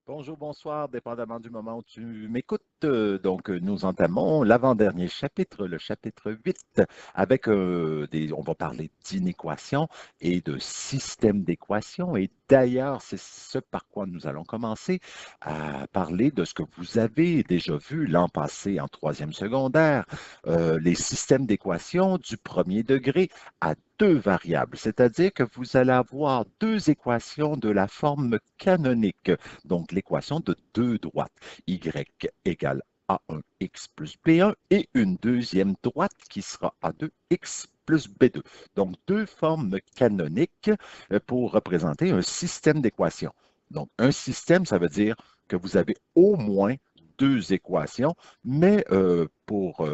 Bonjour, bonsoir, dépendamment du moment où tu m'écoutes. Nous entamons l'avant-dernier chapitre, le chapitre 8, avec on va parler d'inéquations et de systèmes d'équations. Et d'ailleurs, c'est ce par quoi nous allons commencer à parler de ce que vous avez déjà vu l'an passé en troisième secondaire, les systèmes d'équations du premier degré à deux variables, c'est-à-dire que vous allez avoir deux équations de la forme canonique. Donc, l'équation de deux droites, y égale A1x plus B1 et une deuxième droite qui sera A2x plus B2. Donc, deux formes canoniques pour représenter un système d'équations. Donc, un système, ça veut dire que vous avez au moins deux équations, mais pour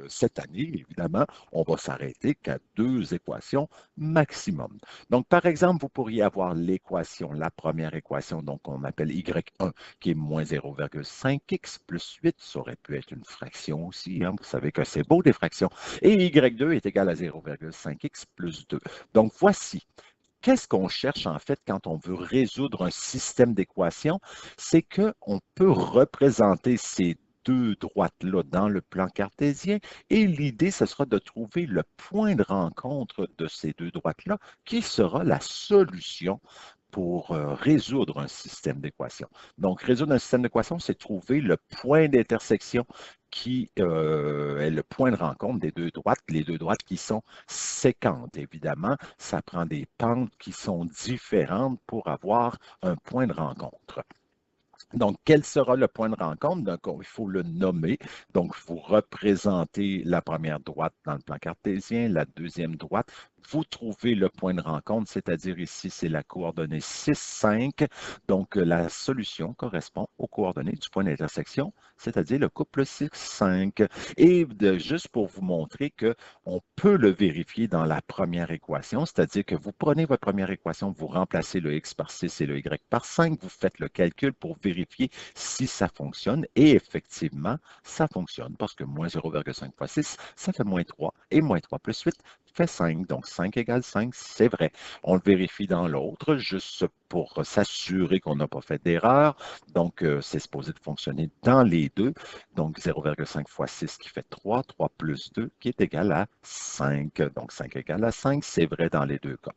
cette année, évidemment, on va s'arrêter qu'à deux équations maximum. Donc, par exemple, vous pourriez avoir l'équation, la première équation, donc on appelle Y1, qui est moins 0,5x plus 8. Ça aurait pu être une fraction aussi, hein, vous savez que c'est beau des fractions. Et Y2 est égal à 0,5x plus 2. Donc, voici. Qu'est-ce qu'on cherche en fait quand on veut résoudre un système d'équations? C'est qu'on peut représenter ces deux droites-là dans le plan cartésien et l'idée, ce sera de trouver le point de rencontre de ces deux droites-là qui sera la solution pour résoudre un système d'équations. Donc, résoudre un système d'équations, c'est trouver le point d'intersection qui est le point de rencontre des deux droites, les deux droites qui sont séquentes. Évidemment, ça prend des pentes qui sont différentes pour avoir un point de rencontre. Donc, quel sera le point de rencontre? Donc, il faut le nommer. Donc, vous représentez la première droite dans le plan cartésien, la deuxième droite. Vous trouvez le point de rencontre, c'est-à-dire ici, c'est la coordonnée 6, 5. Donc, la solution correspond aux coordonnées du point d'intersection, c'est-à-dire le couple 6, 5. Et juste pour vous montrer qu'on peut le vérifier dans la première équation, c'est-à-dire que vous prenez votre première équation, vous remplacez le x par 6 et le y par 5, vous faites le calcul pour vérifier si ça fonctionne. Et effectivement, ça fonctionne parce que moins 0,5 fois 6, ça fait moins 3. Et moins 3 plus 8 fait 5. Donc 5 égale 5, c'est vrai. On le vérifie dans l'autre, juste pour s'assurer qu'on n'a pas fait d'erreur. Donc, c'est supposé de fonctionner dans les deux. Donc, 0,5 fois 6 qui fait 3, 3 plus 2 qui est égal à 5. Donc, 5 égale à 5, c'est vrai dans les deux cas.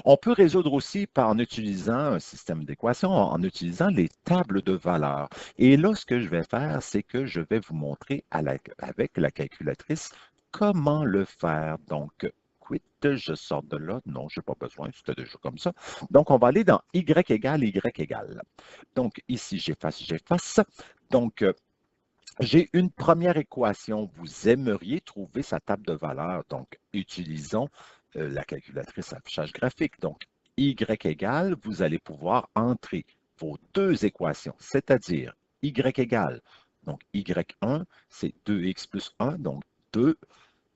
On peut résoudre aussi en utilisant un système d'équations, en utilisant les tables de valeurs. Et là, ce que je vais faire, c'est que je vais vous montrer avec la calculatrice comment le faire. Donc, quit, je sors de là. Non, je n'ai pas besoin, c'était déjà comme ça. Donc, on va aller dans Y égale Y égale. Donc, ici, j'efface, j'efface. Donc, j'ai une première équation. Vous aimeriez trouver sa table de valeur. Donc, utilisons la calculatrice affichage graphique. Donc, Y égale, vous allez pouvoir entrer vos deux équations, c'est-à-dire Y égale. Donc, Y1, c'est 2x plus 1, donc 2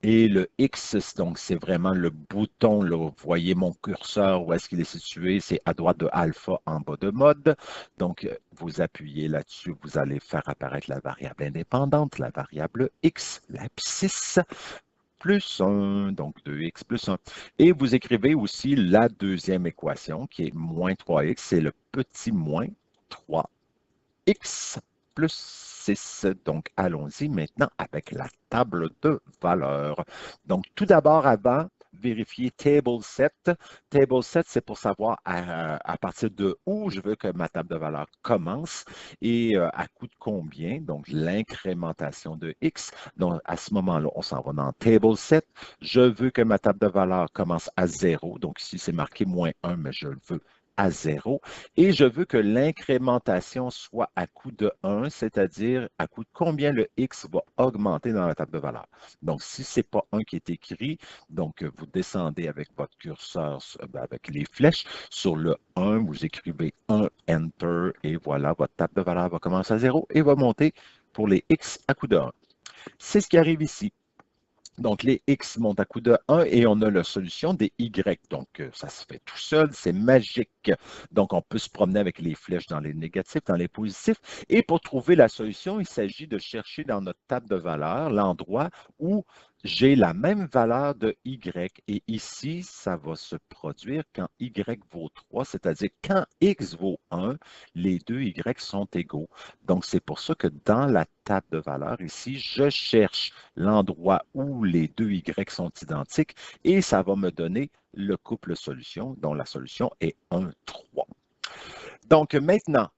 et le X, donc c'est vraiment le bouton, là, vous voyez mon curseur, où est-ce qu'il est situé, c'est à droite de alpha, en bas de mode. Donc, vous appuyez là-dessus, vous allez faire apparaître la variable indépendante, la variable X, l'abscisse, plus 1, donc 2x plus 1. Et vous écrivez aussi la deuxième équation, qui est moins 3x, c'est le petit moins 3x plus 6. Donc, allons-y maintenant avec la table de valeurs. Donc, tout d'abord, avant, vérifier table set. Table set, c'est pour savoir à partir de où je veux que ma table de valeurs commence et à coût de combien, donc l'incrémentation de x. Donc, à ce moment-là, on s'en va dans table set. Je veux que ma table de valeurs commence à 0. Donc, ici, c'est marqué moins 1, mais je le veux à 0 et je veux que l'incrémentation soit à coût de 1, c'est-à-dire à coût de combien le x va augmenter dans la table de valeur. Donc, si ce n'est pas 1 qui est écrit, donc vous descendez avec votre curseur, avec les flèches, sur le 1, vous écrivez 1, Enter, et voilà, votre table de valeur va commencer à 0 et va monter pour les x à coût de 1. C'est ce qui arrive ici. Donc, les x montent à coup de 1 et on a la solution des y. Donc, ça se fait tout seul, c'est magique. Donc, on peut se promener avec les flèches dans les négatifs, dans les positifs. Et pour trouver la solution, il s'agit de chercher dans notre table de valeurs l'endroit où j'ai la même valeur de y et ici, ça va se produire quand y vaut 3, c'est-à-dire quand x vaut 1, les deux y sont égaux. Donc, c'est pour ça que dans la table de valeurs ici, je cherche l'endroit où les deux y sont identiques et ça va me donner le couple solution, dont la solution est 1, 3. Donc, maintenant,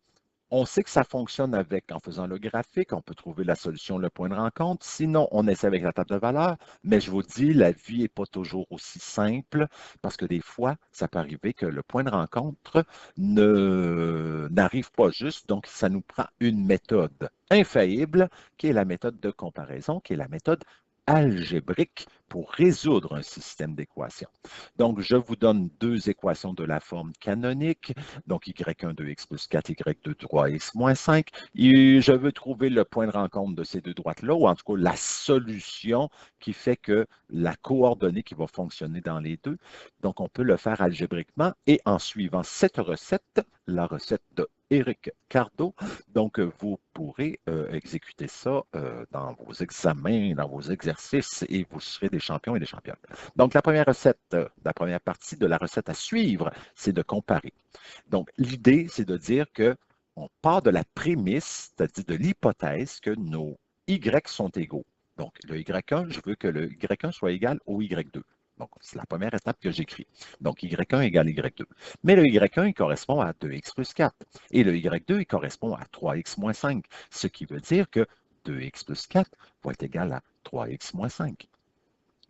on sait que ça fonctionne en faisant le graphique, on peut trouver la solution, le point de rencontre. Sinon, on essaie avec la table de valeur, mais je vous dis, la vie n'est pas toujours aussi simple parce que des fois, ça peut arriver que le point de rencontre n'arrive pas juste, donc ça nous prend une méthode infaillible qui est la méthode de comparaison, qui est la méthode algébrique pour résoudre un système d'équations. Donc, je vous donne deux équations de la forme canonique. Donc, y1, 2x plus 4, y2, 3x moins 5. Et je veux trouver le point de rencontre de ces deux droites-là, ou en tout cas la solution qui fait que la coordonnée qui va fonctionner dans les deux. Donc, on peut le faire algébriquement et en suivant cette recette, la recette de Éric Cardo. Donc, vous pourrez exécuter ça dans vos examens, dans vos exercices et vous serez des champions et des championnes. Donc, la première recette, la première partie de la recette à suivre, c'est de comparer. Donc, l'idée, c'est de dire qu'on part de la prémisse, c'est-à-dire de l'hypothèse que nos Y sont égaux. Donc, le Y1, je veux que le Y1 soit égal au Y2. Donc, c'est la première étape que j'écris. Donc, Y1 égale Y2. Mais le Y1, il correspond à 2x plus 4. Et le Y2, il correspond à 3x moins 5. Ce qui veut dire que 2x plus 4 va être égal à 3x moins 5.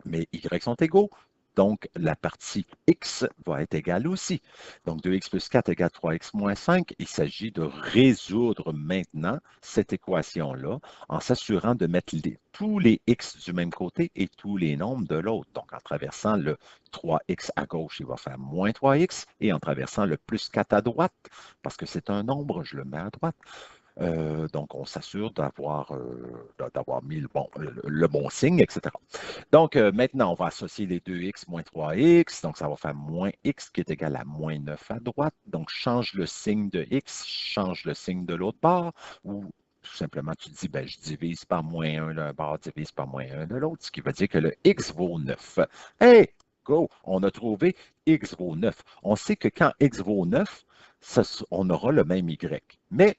Mais Y sont égaux. Donc, la partie x va être égale aussi. Donc, 2x plus 4 égale 3x moins 5. Il s'agit de résoudre maintenant cette équation-là en s'assurant de mettre tous les x du même côté et tous les nombres de l'autre. Donc, en traversant le 3x à gauche, il va faire moins 3x. Et en traversant le plus 4 à droite, parce que c'est un nombre, je le mets à droite, donc, on s'assure d'avoir mis le bon signe, etc. Donc, maintenant, on va associer les 2x moins 3x. Donc, ça va faire moins x qui est égal à moins 9 à droite. Donc, change le signe de x, change le signe de l'autre bord. Ou tout simplement, tu dis, ben, je divise par moins 1 d'un bord, divise par moins 1 de l'autre, ce qui veut dire que le x vaut 9. Hey, go! On a trouvé x vaut 9. On sait que quand x vaut 9, on aura le même y. Mais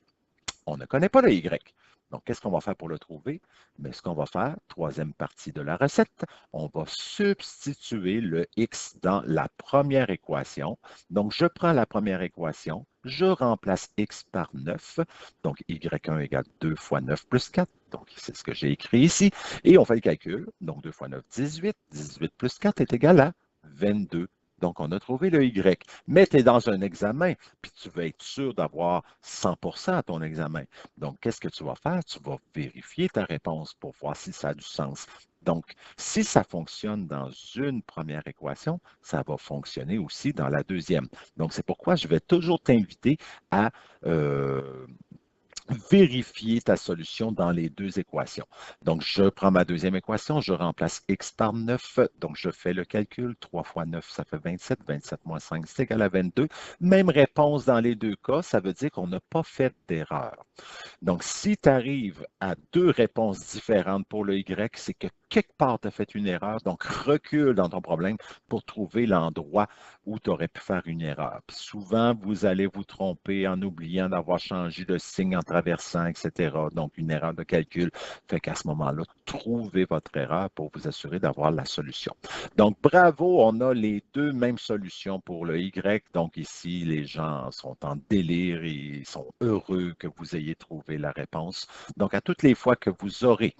on ne connaît pas le Y. Donc, qu'est-ce qu'on va faire pour le trouver? Mais ce qu'on va faire, troisième partie de la recette, on va substituer le X dans la première équation. Donc, je prends la première équation, je remplace X par 9. Donc, Y1 égale 2 fois 9 plus 4. Donc, c'est ce que j'ai écrit ici. Et on fait le calcul. Donc, 2 fois 9, 18. 18 plus 4 est égal à 22. Donc, on a trouvé le Y. Mais tu es dans un examen, puis tu veux être sûr d'avoir 100% à ton examen. Donc, qu'est-ce que tu vas faire? Tu vas vérifier ta réponse pour voir si ça a du sens. Donc, si ça fonctionne dans une première équation, ça va fonctionner aussi dans la deuxième. Donc, c'est pourquoi je vais toujours t'inviter à vérifier ta solution dans les deux équations. Donc, je prends ma deuxième équation, je remplace x par 9, donc je fais le calcul, 3 fois 9, ça fait 27, 27 moins 5, c'est égal à 22. Même réponse dans les deux cas, ça veut dire qu'on n'a pas fait d'erreur. Donc, si tu arrives à deux réponses différentes pour le Y, c'est que quelque part, tu as fait une erreur. Donc, recule dans ton problème pour trouver l'endroit où tu aurais pu faire une erreur. Puis souvent, vous allez vous tromper en oubliant d'avoir changé de signe en traversant, etc. Donc, une erreur de calcul fait qu'à ce moment-là, trouvez votre erreur pour vous assurer d'avoir la solution. Donc, bravo, on a les deux mêmes solutions pour le Y. Donc, ici, les gens sont en délire et sont heureux que vous ayez trouvé la réponse. Donc, à toutes les fois que vous aurez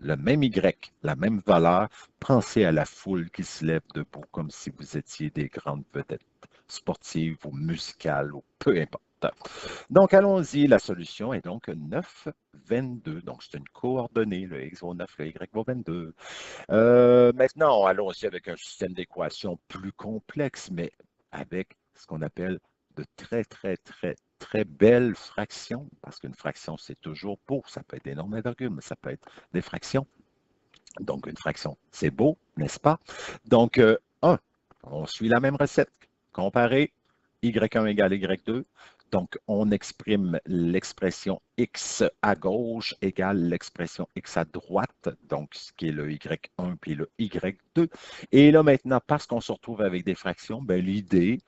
le même Y, la même valeur, pensez à la foule qui se lève debout comme si vous étiez des grandes vedettes sportives ou musicales ou peu importe. Donc, allons-y. La solution est donc 9, 22. Donc, c'est une coordonnée. Le X vaut 9, le Y vaut 22. Maintenant, allons-y avec un système d'équations plus complexe, mais avec ce qu'on appelle de très belles fractions, parce qu'une fraction, c'est toujours beau. Ça peut être des nombres d'invirgule, mais ça peut être des fractions. Donc, une fraction, c'est beau, n'est-ce pas? Donc, 1, on suit la même recette. Comparer Y1 égale Y2. Donc, on exprime l'expression x à gauche égale l'expression x à droite, donc ce qui est le y1 puis le y2. Et là, maintenant, parce qu'on se retrouve avec des fractions, ben, l'idée,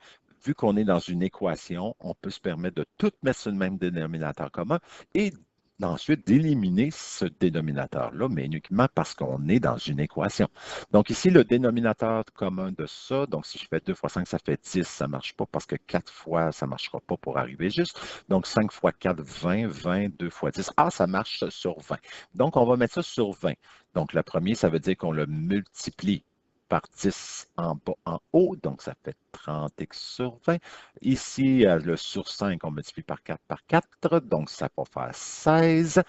vu qu'on est dans une équation, on peut se permettre de tout mettre sur le même dénominateur commun et ensuite d'éliminer ce dénominateur-là, mais uniquement parce qu'on est dans une équation. Donc ici, le dénominateur commun de ça, donc si je fais 2 fois 5, ça fait 10, ça ne marche pas parce que 4 fois, ça ne marchera pas pour arriver juste. Donc 5 fois 4, 20, 20, 2 fois 10. Ah, ça marche sur 20. Donc on va mettre ça sur 20. Donc le premier, ça veut dire qu'on le multiplie par 10 en bas, en haut, donc ça fait 30x sur 20. Ici, le sur 5, on multiplie par 4, donc ça va faire 16.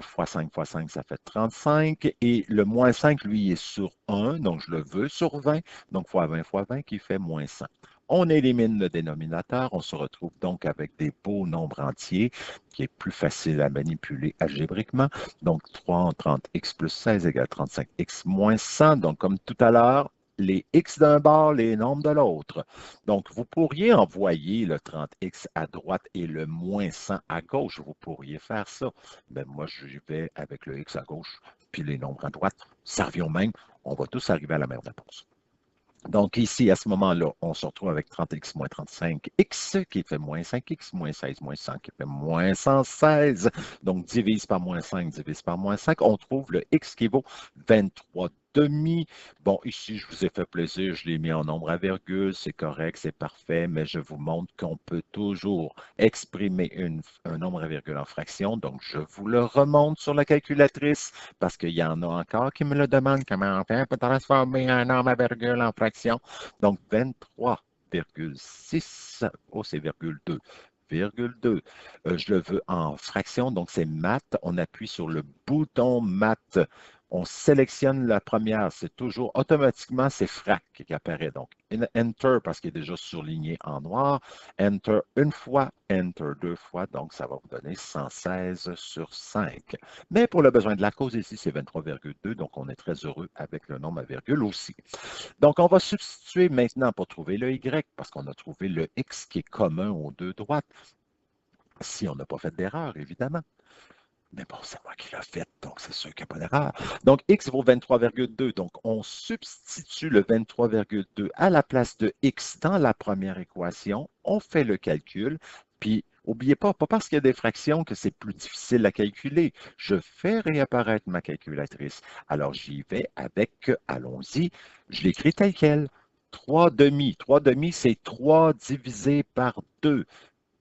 Fois 5 fois 5, ça fait 35. Et le moins 5, lui, est sur 1, donc je le veux sur 20. Donc fois 20 qui fait moins 100. On élimine le dénominateur, on se retrouve donc avec des beaux nombres entiers qui est plus facile à manipuler algébriquement. Donc 3 en 30x plus 16 égale 35x moins 100. Donc comme tout à l'heure, les x d'un bord, les nombres de l'autre. Donc, vous pourriez envoyer le 30x à droite et le moins 100 à gauche. Vous pourriez faire ça. Mais moi, je vais avec le x à gauche puis les nombres à droite. Ça revient au même. On va tous arriver à la même réponse. Donc ici, à ce moment-là, on se retrouve avec 30x moins 35x qui fait moins 5x, moins 16 moins 100 qui fait moins 116. Donc divise par moins 5, divise par moins 5. On trouve le x qui vaut 23 demi. Bon, ici, je vous ai fait plaisir, je l'ai mis en nombre à virgule, c'est correct, c'est parfait, mais je vous montre qu'on peut toujours exprimer un nombre à virgule en fraction. Donc, je vous le remonte sur la calculatrice parce qu'il y en a encore qui me le demandent comment on fait pour transformer un nombre à virgule en fraction. Donc, 23,6, oh, c'est virgule 2. Virgule 2. Je le veux en fraction, donc c'est maths. On appuie sur le bouton maths. On sélectionne la première, c'est toujours automatiquement, c'est frac qui apparaît. Donc, Enter parce qu'il est déjà surligné en noir. Enter une fois, Enter deux fois, donc ça va vous donner 116 sur 5. Mais pour le besoin de la cause ici, c'est 23,2, donc on est très heureux avec le nombre à virgule aussi. Donc, on va substituer maintenant pour trouver le y, parce qu'on a trouvé le x qui est commun aux deux droites, si on n'a pas fait d'erreur, évidemment. Mais bon, c'est moi qui l'ai fait, donc c'est sûr qu'il n'y a pas d'erreur. Donc, x vaut 23,2. Donc, on substitue le 23,2 à la place de x dans la première équation. On fait le calcul, puis n'oubliez pas, pas parce qu'il y a des fractions que c'est plus difficile à calculer. Je fais réapparaître ma calculatrice. Alors, j'y vais avec, allons-y, je l'écris tel quel. 3 demi. 3 demi, c'est 3 divisé par 2.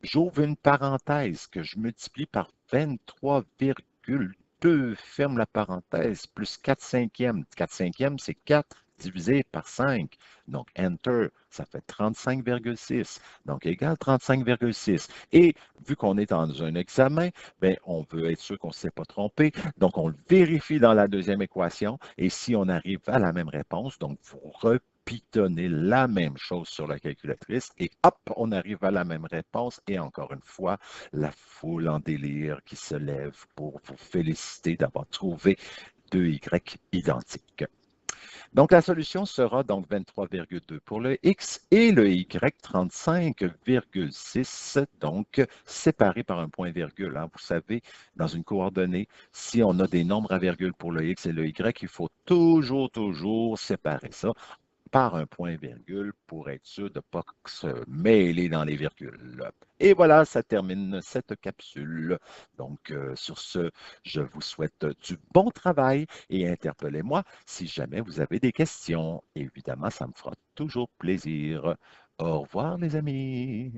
J'ouvre une parenthèse que je multiplie par 23,2, ferme la parenthèse, plus 4 cinquièmes. 4 cinquièmes, c'est 4 divisé par 5. Donc, Enter, ça fait 35,6. Donc, égal 35,6. Et vu qu'on est dans un examen, bien, on veut être sûr qu'on ne s'est pas trompé. Donc, on le vérifie dans la deuxième équation. Et si on arrive à la même réponse, donc vous pitonnez la même chose sur la calculatrice et hop, on arrive à la même réponse. Et encore une fois, la foule en délire qui se lève pour vous féliciter d'avoir trouvé deux Y identiques. Donc, la solution sera donc 23,2 pour le X et le Y 35,6, donc séparés par un point virgule. Hein. Vous savez, dans une coordonnée, si on a des nombres à virgule pour le X et le Y, il faut toujours séparer ça par un point-virgule pour être sûr de ne pas se mêler dans les virgules. Et voilà, ça termine cette capsule. Donc, sur ce, je vous souhaite du bon travail et interpellez-moi si jamais vous avez des questions. Évidemment, ça me fera toujours plaisir. Au revoir, les amis.